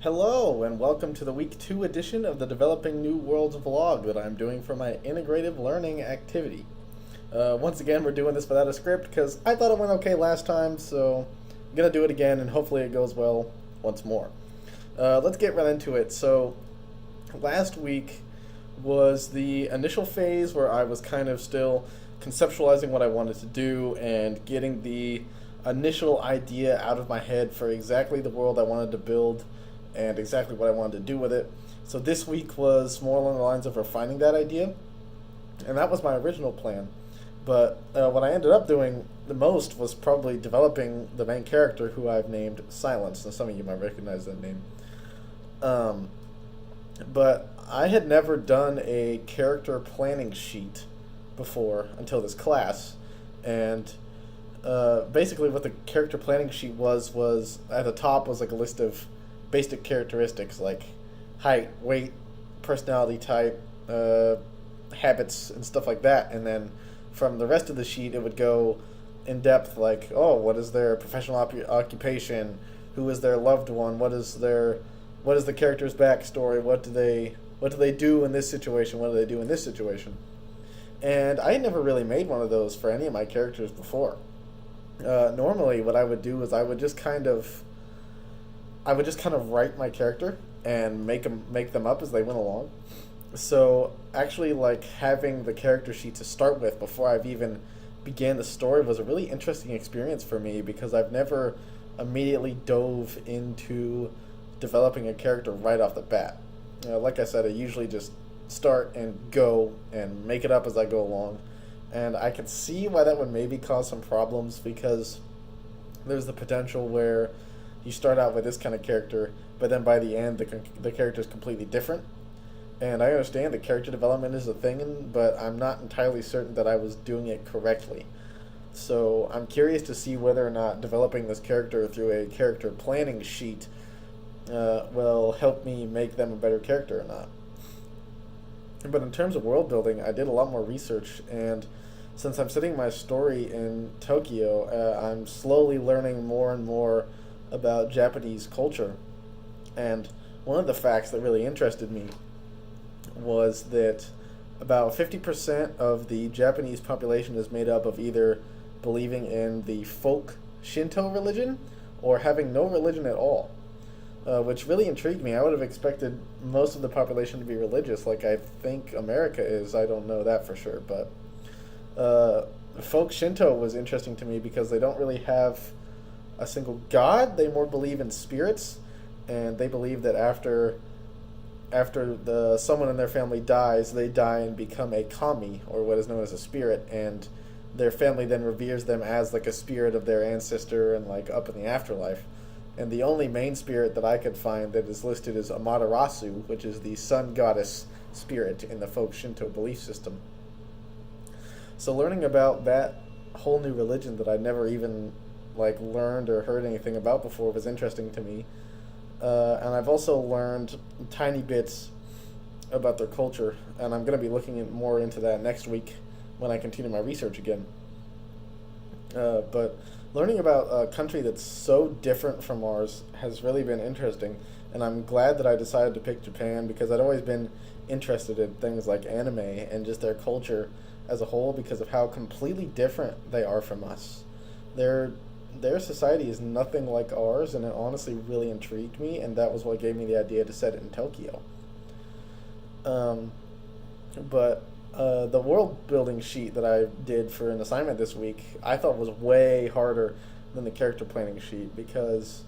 Hello, and welcome to the week 2 edition of the Developing New Worlds vlog that I'm doing for my integrative learning activity. Once again, we're doing this without a script because I thought it went okay last time, so I'm going to do it again and hopefully it goes well once more. Let's get right into it. So, last week was the initial phase where I was kind of still conceptualizing what I wanted to do and getting the initial idea out of my head for exactly the world I wanted to build and exactly what I wanted to do with it. So this week was more along the lines of refining that idea, and that was my original plan. But what I ended up doing the most was probably developing the main character, who I've named Silence, and some of you might recognize that name. Um, but I had never done a character planning sheet before until this class, and basically what the character planning sheet was at the top was like a list of basic characteristics like height, weight, personality type, habits, and stuff like that. And then from the rest of the sheet, it would go in depth, like, oh, what is their professional occupation? Who is their loved one? What is the character's backstory? What do they do in this situation? What do they do in this situation? And I had never really made one of those for any of my characters before. Normally, what I would do is I would just kind of write my character and make them up as they went along. So actually, like, having the character sheet to start with before I've even began the story was a really interesting experience for me because I've never immediately dove into developing a character right off the bat. Like I said, I usually just start and go and make it up as I go along. And I can see why that would maybe cause some problems because there's the potential where you start out with this kind of character, but then by the end, the character is completely different. And I understand that character development is a thing, but I'm not entirely certain that I was doing it correctly. So I'm curious to see whether or not developing this character through a character planning sheet will help me make them a better character or not. But in terms of world building, I did a lot more research, and since I'm setting my story in Tokyo, I'm slowly learning more and more about Japanese culture. And one of the facts that really interested me was that about 50% of the Japanese population is made up of either believing in the folk Shinto religion or having no religion at all, which really intrigued me. I would have expected most of the population to be religious, like I think America is. I don't know that for sure, but folk Shinto was interesting to me because they don't really have a single god. They more believe in spirits, and they believe that after someone in their family dies, they die and become a kami, or what is known as a spirit, and their family then reveres them as like a spirit of their ancestor and like up in the afterlife. And the only main spirit that I could find that is listed is Amaterasu, which is the sun goddess spirit in the folk Shinto belief system. So learning about that whole new religion that I'd never even like learned or heard anything about before was interesting to me. And I've also learned tiny bits about their culture, and I'm going to be looking more into that next week when I continue my research again. But learning about a country that's so different from ours has really been interesting, and I'm glad that I decided to pick Japan because I'd always been interested in things like anime and just their culture as a whole because of how completely different they are from us. Their society is nothing like ours, and it honestly really intrigued me, and that was what gave me the idea to set it in Tokyo. But the world building sheet that I did for an assignment this week, I thought was way harder than the character planning sheet because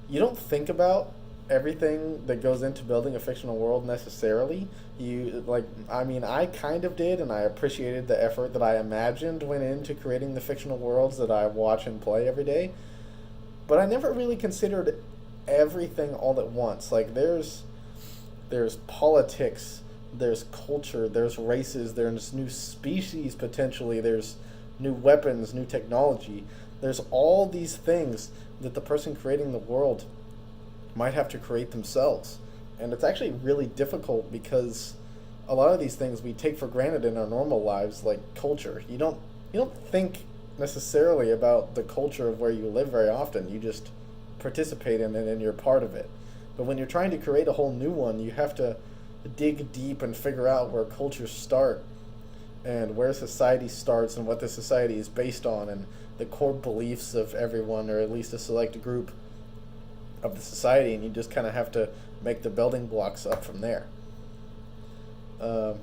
you don't think about everything that goes into building a fictional world necessarily. I kind of did, and I appreciated the effort that I imagined went into creating the fictional worlds that I watch and play every day. But I never really considered everything all at once. Like there's politics, there's culture, there's races, there's new species potentially, there's new weapons, new technology. There's all these things that the person creating the world might have to create themselves. And it's actually really difficult because a lot of these things we take for granted in our normal lives, like culture. You don't think necessarily about the culture of where you live very often. You just participate in it and you're part of it. But when you're trying to create a whole new one, you have to dig deep and figure out where cultures start and where society starts and what the society is based on and the core beliefs of everyone, or at least a select group of the society, and you just kind of have to make the building blocks up from there. Um,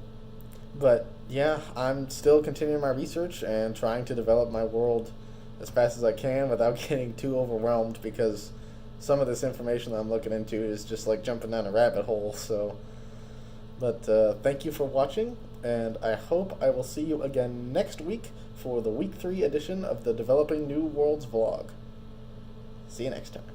but yeah, I'm still continuing my research and trying to develop my world as fast as I can without getting too overwhelmed, because some of this information that I'm looking into is just like jumping down a rabbit hole. So, but thank you for watching, and I hope I will see you again next week for the week 3 edition of the Developing New Worlds vlog. See you next time.